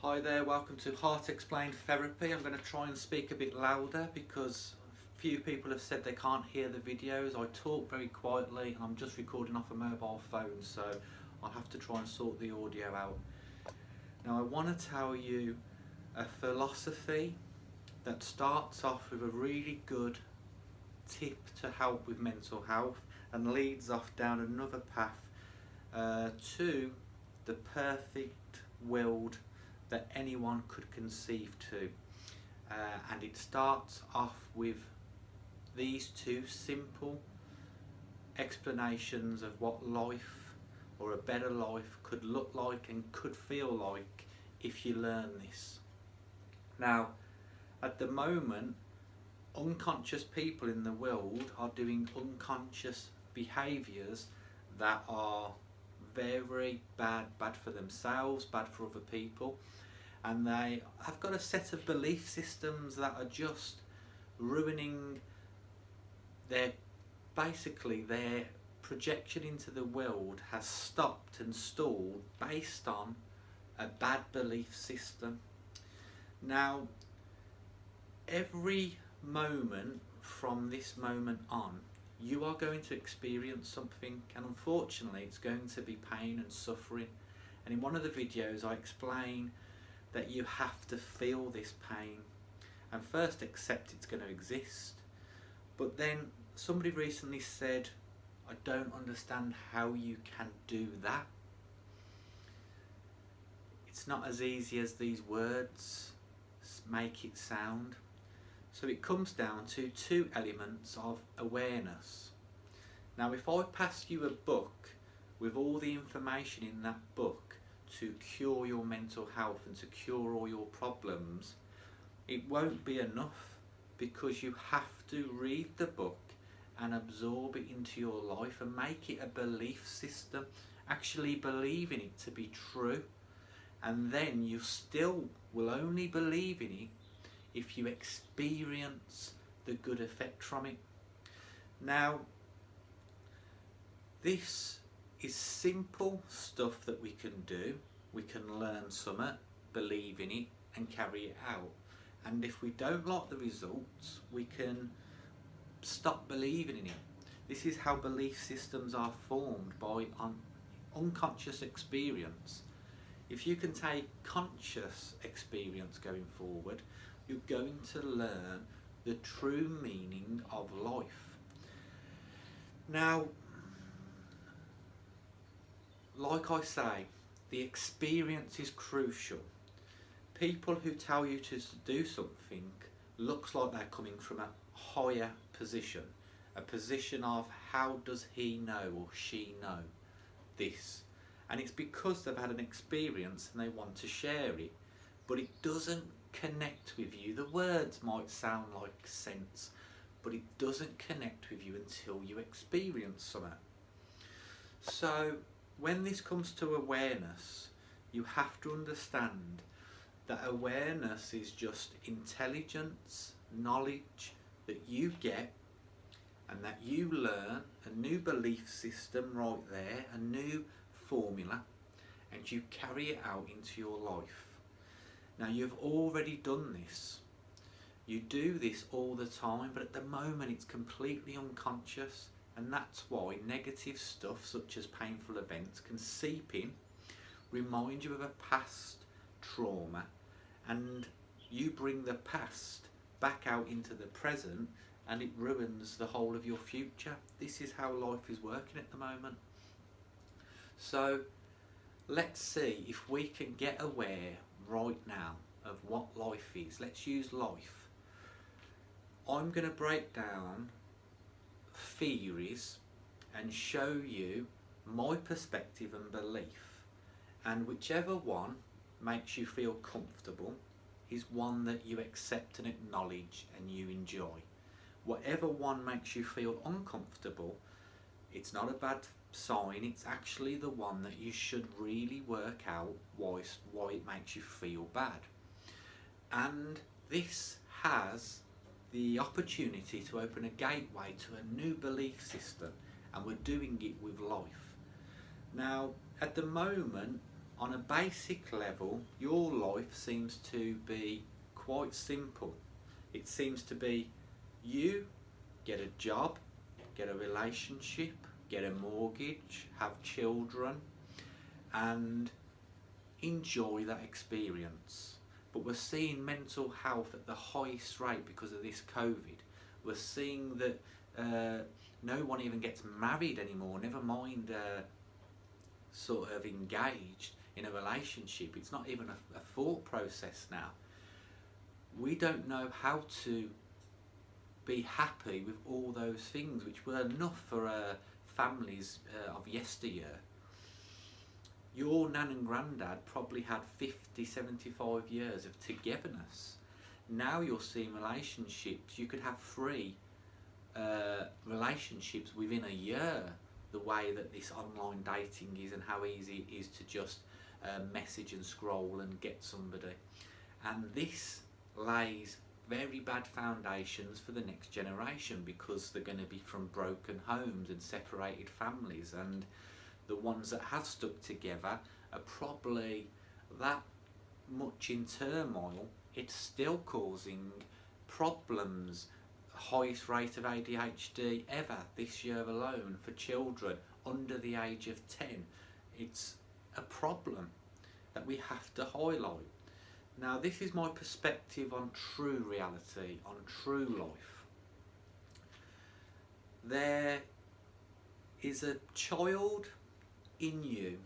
Hi there, welcome to Heart Explained Therapy. I'm going to try and speak a bit louder because a few people have said they can't hear the videos. I talk very quietly and I'm just recording off a mobile phone, so I'll have to try and sort the audio out. Now I want to tell you a philosophy that starts off with a really good tip to help with mental health and leads off down another path to the perfect world that anyone could conceive to. And it starts off with these two simple explanations of what life or a better life could look like and could feel like if you learn this. Now, at the moment, unconscious people in the world are doing unconscious behaviours that are very bad for themselves, bad for other people, and they have got a set of belief systems that are just ruining their projection into the world has stopped and stalled based on a bad belief system. Now, every moment from this moment on, you are going to experience something, and unfortunately it's going to be pain and suffering. And in one of the videos I explain that you have to feel this pain and first accept it's going to exist. But then somebody recently said, I don't understand how you can do that. It's not as easy as these words make it sound. So it comes down to two elements of awareness. Now, if I pass you a book with all the information in that book to cure your mental health and to cure all your problems, it won't be enough, because you have to read the book and absorb it into your life and make it a belief system, actually believe in it to be true. And then you still will only believe in it if you experience the good effect from it. Now, this is simple stuff that we can do. We can learn something, believe in it and carry it out. And if we don't like the results, we can stop believing in it. This is how belief systems are formed, by unconscious experience. If you can take conscious experience going forward, you're going to learn the true meaning of life. Now, like I say, the experience is crucial. People who tell you to do something looks like they're coming from a higher position, a position of how does he know or she know this, and it's because they've had an experience and they want to share it, but it doesn't connect with you. The words might sound like sense, but it doesn't connect with you until you experience something. So when this comes to awareness, you have to understand that awareness is just intelligence, knowledge that you get and that you learn, a new belief system right there, a new formula, and you carry it out into your life. Now, you've already done this. You do this all the time, but at the moment it's completely unconscious, and that's why negative stuff such as painful events can seep in, remind you of a past trauma, and you bring the past back out into the present, and it ruins the whole of your future. This is how life is working at the moment. So let's see if we can get aware right now of what life is. Let's use life. I'm going to break down theories and show you my perspective and belief, and whichever one makes you feel comfortable is one that you accept and acknowledge and you enjoy. Whatever one makes you feel uncomfortable, it's not a bad sign, it's actually the one that you should really work out why it makes you feel bad. And this has the opportunity to open a gateway to a new belief system, and we're doing it with life. Now, at the moment, On a basic level, your life seems to be quite simple. It seems to be you get a job, get a relationship, get a mortgage, have children, and enjoy that experience. But we're seeing mental health at the highest rate because of this COVID. We're seeing that no one even gets married anymore, never mind sort of engaged in a relationship. It's not even a thought process now. We don't know how to be happy with all those things which were enough for families of yesteryear. Your nan and granddad probably had 50, 75 years of togetherness. Now you're seeing relationships, you could have 3 relationships within a year, the way that this online dating is and how easy it is to just message and scroll and get somebody. And this lays very bad foundations for the next generation, because they're going to be from broken homes and separated families, and the ones that have stuck together are probably that much in turmoil. It's still causing problems. Highest rate of ADHD ever this year alone for children under the age of 10. It's a problem that we have to highlight. Now, this is my perspective on true reality, on true life. There is a child in you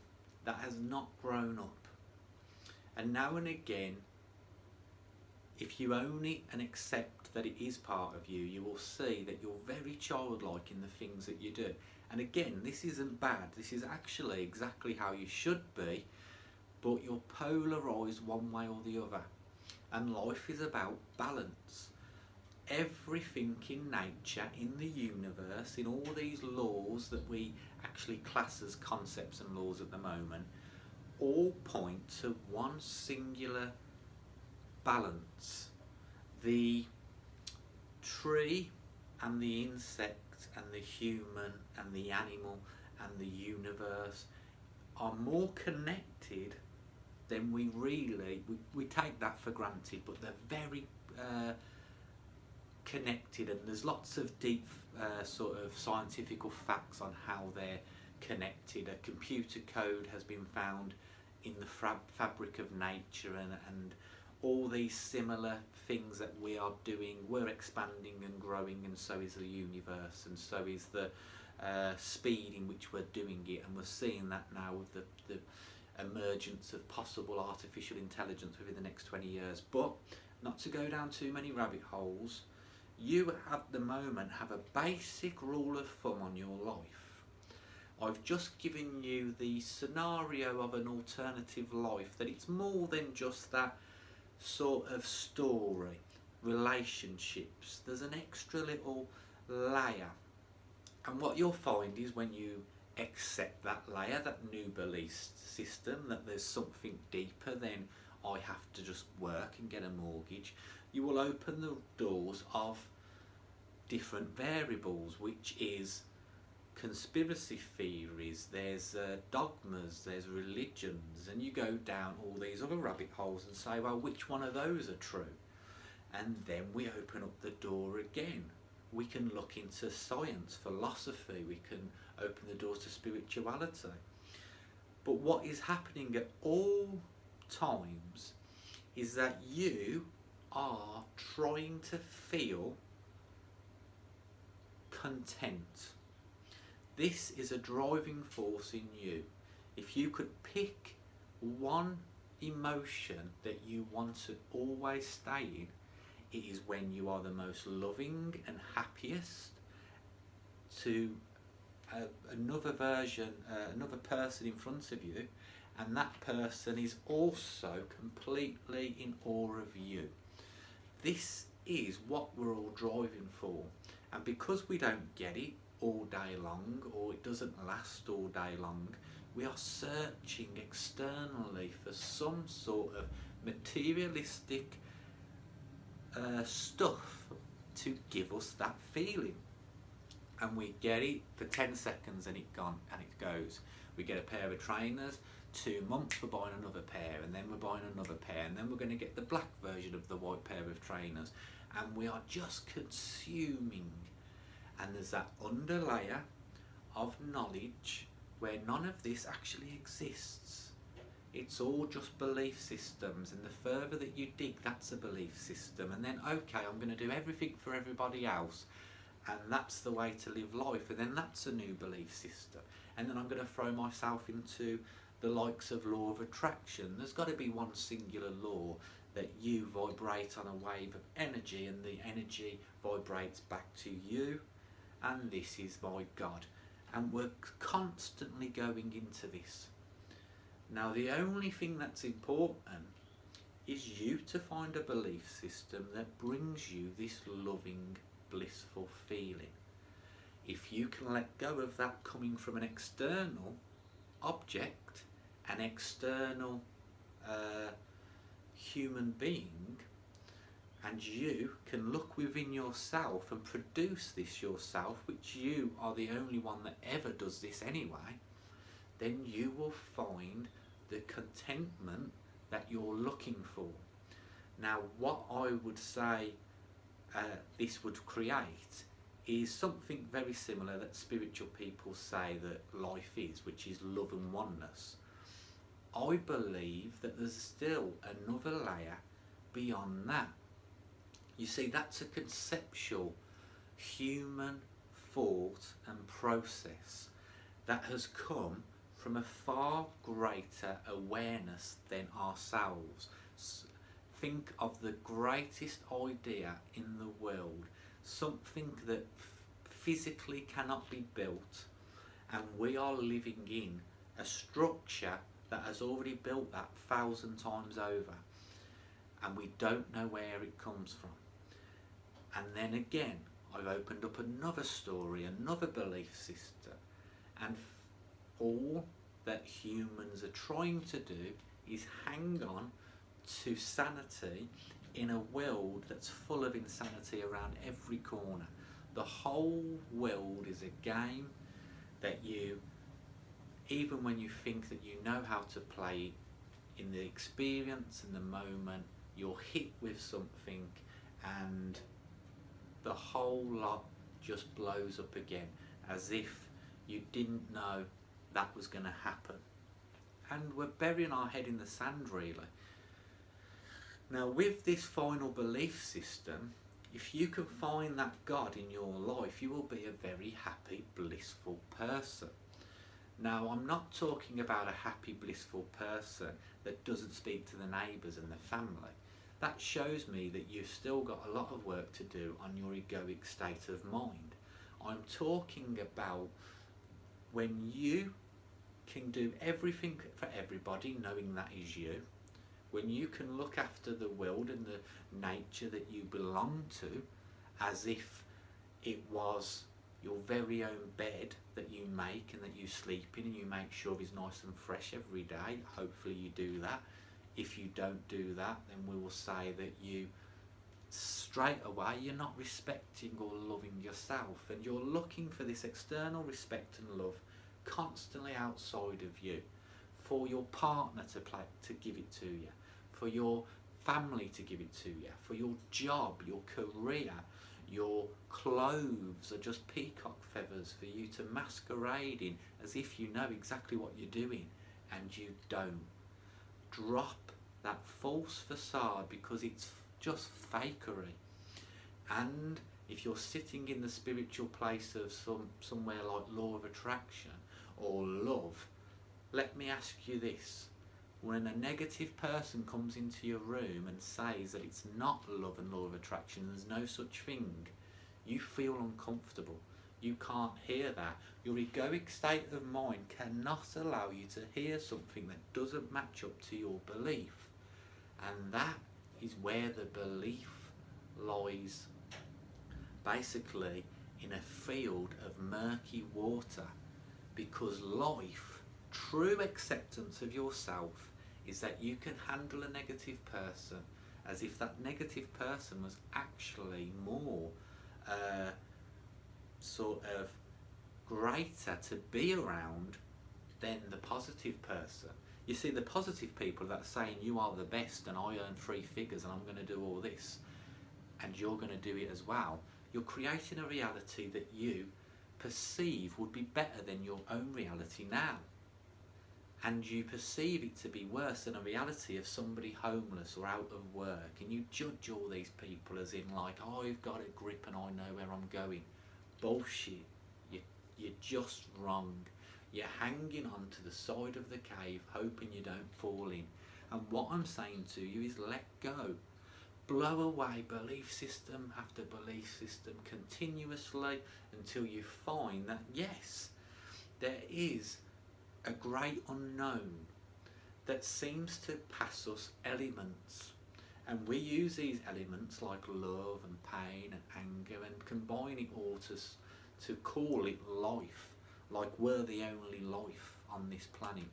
that has not grown up, and now and again, if you own it and accept that it is part of you, you will see that you're very childlike in the things that you do. And again, this isn't bad, this is actually exactly how you should be, but you're polarised one way or the other. And life is about balance. Everything in nature, in the universe, in all these laws that we actually class as concepts and laws at the moment, all point to one singular balance. The tree and the insect and the human and the animal and the universe are more connected than we take that for granted, but they're very connected, and there's lots of deep sort of scientific facts on how they're connected. A computer code has been found in the fabric of nature, and all these similar things that we are doing, we're expanding and growing, and so is the universe, and so is the speed in which we're doing it. And we're seeing that now with the emergence of possible artificial intelligence within the next 20 years. But not to go down too many rabbit holes, you at the moment have a basic rule of thumb on your life. I've just given you the scenario of an alternative life, that it's more than just that sort of story, relationships. There's an extra little layer, and what you'll find is when you accept that layer, that new belief system, that there's something deeper than I have to just work and get a mortgage, you will open the doors of different variables, which is conspiracy theories, there's dogmas, there's religions, and you go down all these other rabbit holes and say, well, which one of those are true? And then we open up the door again. We can look into science, philosophy, we can open the doors to spirituality. But what is happening at all times is that you are trying to feel content. This is a driving force in you. If you could pick one emotion that you want to always stay in, it is when you are the most loving and happiest to another person in front of you, and that person is also completely in awe of you. This is what we're all driving for, and because we don't get it all day long, or it doesn't last all day long, we are searching externally for some sort of materialistic stuff to give us that feeling, and we get it for 10 seconds and it's gone and it goes. We get a pair of trainers 2 months we're buying another pair, and then we're buying another pair, and then we're going to get the black version of the white pair of trainers, and we are just consuming. And there's that underlayer of knowledge where none of this actually exists. It's all just belief systems, and the further that you dig, that's a belief system. And then, okay, I'm going to do everything for everybody else, and that's the way to live life, and then that's a new belief system. And then I'm going to throw myself into the likes of law of attraction. There's got to be one singular law, that you vibrate on a wave of energy, and the energy vibrates back to you, and this is my God. And we're constantly going into this. Now, the only thing that's important is you to find a belief system that brings you this loving, blissful feeling. If you can let go of that coming from an external object, an external human being, and you can look within yourself and produce this yourself, which you are the only one that ever does this anyway, then you will find the contentment that you're looking for. Now, what I would say this would create is something very similar that spiritual people say that life is, which is love and oneness. I believe that there's still another layer beyond that. You see, that's a conceptual human thought and process that has come from a far greater awareness than ourselves. Think of the greatest idea in the world, something that physically cannot be built, and we are living in a structure that has already built that 1,000 times over, and we don't know where it comes from. And then again, I've opened up another story, another belief system, and all that humans are trying to do is hang on to sanity in a world that's full of insanity around every corner. The whole world is a game that you, even when you think that you know how to play, in the experience, in the moment, you're hit with something and the whole lot just blows up again, as if you didn't know that was going to happen. And we're burying our head in the sand, really. Now, with this final belief system, if you can find that God in your life, you will be a very happy, blissful person. Now, I'm not talking about a happy, blissful person that doesn't speak to the neighbours and the family. That shows me that you've still got a lot of work to do on your egoic state of mind. I'm talking about when you can do everything for everybody, knowing that is you. When you can look after the world and the nature that you belong to as if it was your very own bed that you make and that you sleep in, and you make sure is nice and fresh every day. Hopefully you do that. If you don't do that, then we will say that you, straight away, you're not respecting or loving yourself, and you're looking for this external respect and love constantly outside of you, for your partner to give it to you, for your family to give it to you, for your job, your career. Your clothes are just peacock feathers for you to masquerade in as if you know exactly what you're doing, and you don't. Drop that false facade, because it's just fakery. And if you're sitting in the spiritual place of somewhere like law of attraction or love, let me ask you this. When a negative person comes into your room and says that it's not love and law of attraction, there's no such thing, you feel uncomfortable. You can't hear that. Your egoic state of mind cannot allow you to hear something that doesn't match up to your belief. And that is where the belief lies, basically in a field of murky water, because life, true acceptance of yourself, is that you can handle a negative person as if that negative person was actually more sort of greater to be around than the positive person. You see the positive people that are saying you are the best and I earn 3 figures and I'm going to do all this and you're going to do it as well. You're creating a reality that you perceive would be better than your own reality now. And you perceive it to be worse than a reality of somebody homeless or out of work, and you judge all these people as in like, oh, I've got a grip and I know where I'm going. Bullshit. You're just wrong. You're hanging on to the side of the cave hoping you don't fall in. And what I'm saying to you is let go. Blow away belief system after belief system continuously until you find that yes, there is a great unknown that seems to pass us elements, and we use these elements like love and pain and anger and combine it all to call it life, like we're the only life on this planet.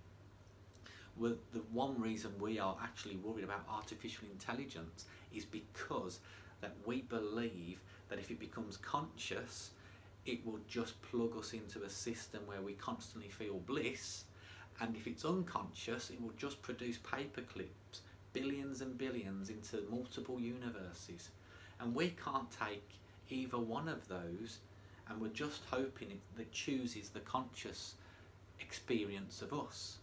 Well, the one reason we are actually worried about artificial intelligence is because that we believe that if it becomes conscious, it will just plug us into a system where we constantly feel bliss, and if it's unconscious, it will just produce paper clips, billions and billions into multiple universes. And we can't take either one of those, and we're just hoping that chooses the conscious experience of us.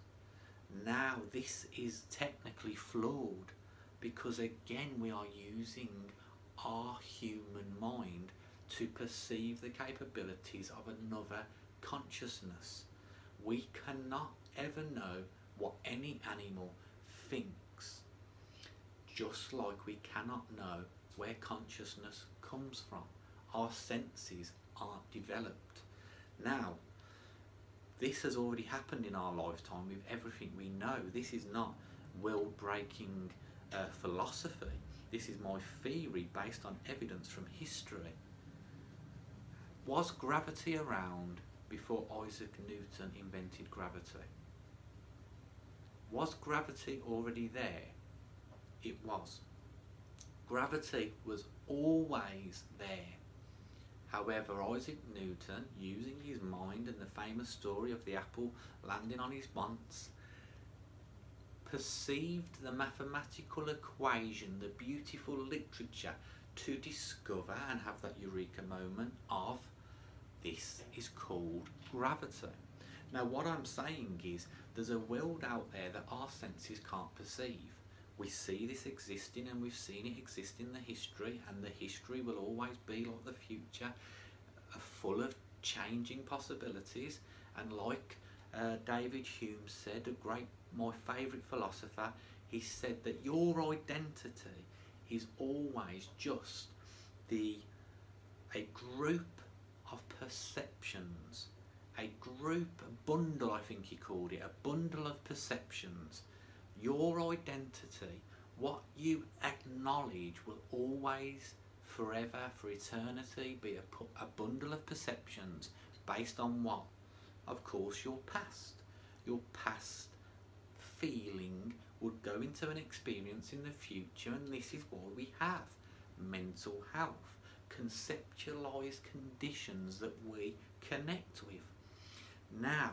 Now this is technically flawed because again we are using our human mind to perceive the capabilities of another consciousness. We cannot ever know what any animal thinks, just like we cannot know where consciousness comes from. Our senses aren't developed. Now, this has already happened in our lifetime with everything we know. This is not world-breaking philosophy. This is my theory based on evidence from history. Was gravity around before Isaac Newton invented gravity? Was gravity already there? It was. Gravity was always there. However, Isaac Newton, using his mind and the famous story of the apple landing on his bonce, perceived the mathematical equation, the beautiful literature, to discover and have that eureka moment of this is called gravity. Now what I'm saying is there's a world out there that our senses can't perceive. We see this existing and we've seen it exist in the history, and the history will always be like the future, full of changing possibilities. And like David Hume said, my favourite philosopher, he said that your identity is always just a group of perceptions, a bundle, I think he called it, a bundle of perceptions. Your identity, what you acknowledge, will always, forever, for eternity, be a bundle of perceptions based on what? Of course, your past. Your past feeling would go into an experience in the future, and this is why we have mental health, conceptualized conditions that we connect with. Now,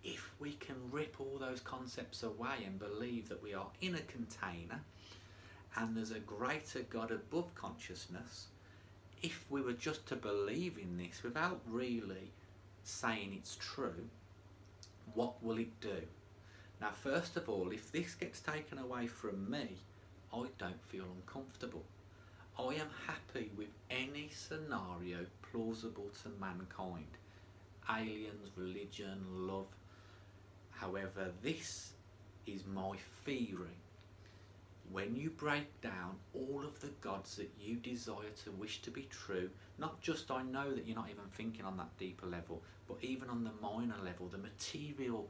if we can rip all those concepts away and believe that we are in a container and there's a greater God above consciousness, if we were just to believe in this without really saying it's true, what will it do? Now, first of all, if this gets taken away from me, I don't feel uncomfortable. I am happy with any scenario plausible to mankind. Aliens, religion, love. However, this is my theory. When you break down all of the gods that you desire to wish to be true, not just, I know that you're not even thinking on that deeper level, but even on the minor level, the material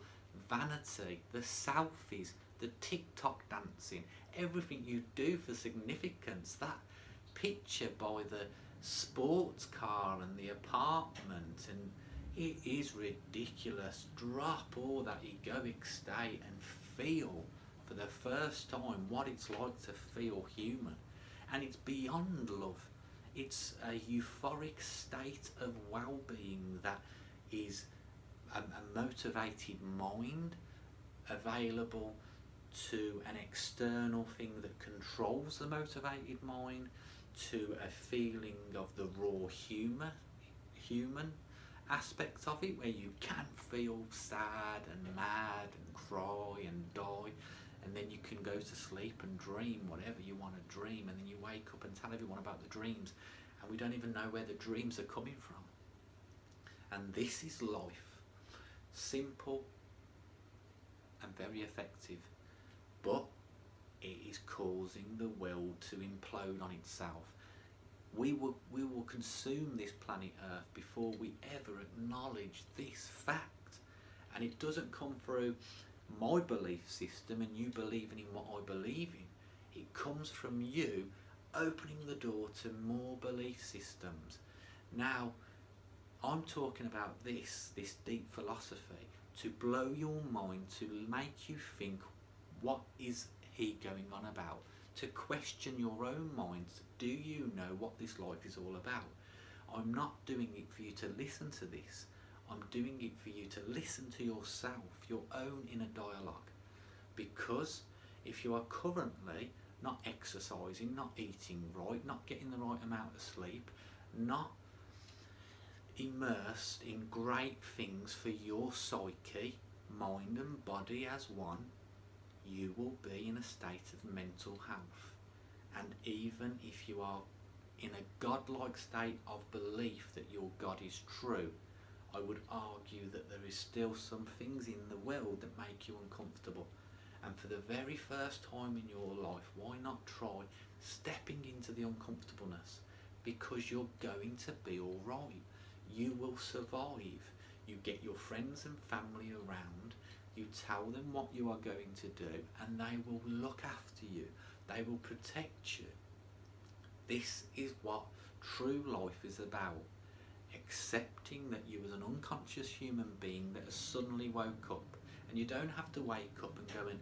vanity, the selfies, the TikTok dancing, everything you do for significance, that picture by the sports car and the apartment, and it is ridiculous. Drop all that egoic state and feel for the first time what it's like to feel human. And it's beyond love. It's a euphoric state of well-being that is a motivated mind available to an external thing that controls the motivated mind, to a feeling of the raw human aspects of it, where you can feel sad and mad and cry and die, and then you can go to sleep and dream whatever you want to dream, and then you wake up and tell everyone about the dreams, and we don't even know where the dreams are coming from. And this is life. Simple and very effective, but it is causing the world to implode on itself. We will consume this planet Earth before we ever acknowledge this fact. And it doesn't come through my belief system and you believing in what I believe in. It comes from you opening the door to more belief systems. Now, I'm talking about this deep philosophy to blow your mind, to make you think, what is he going on about? To question your own minds. Do you know what this life is all about? I'm not doing it for you to listen to this. I'm doing it for you to listen to yourself, your own inner dialogue. Because if you are currently not exercising, not eating right, not getting the right amount of sleep, not immersed in great things for your psyche, mind and body as one, you will be in a state of mental health. And even if you are in a godlike state of belief that your God is true, I would argue that there is still some things in the world that make you uncomfortable. And for the very first time in your life, why not try stepping into the uncomfortableness? Because you're going to be alright. You will survive. You get your friends and family around, you tell them what you are going to do, and they will look after you. They will protect you. This is what true life is about. Accepting that you as an unconscious human being that has suddenly woke up, and you don't have to wake up and go and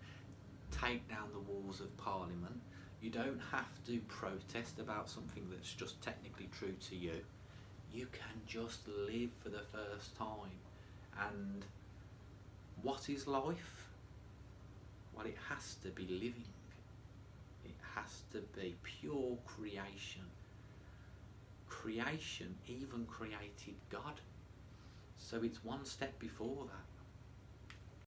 take down the walls of Parliament. You don't have to protest about something that's just technically true to you. You can just live for the first time. And what is life? Well, it has to be living. It has to be pure creation. Creation even created God. So it's one step before that.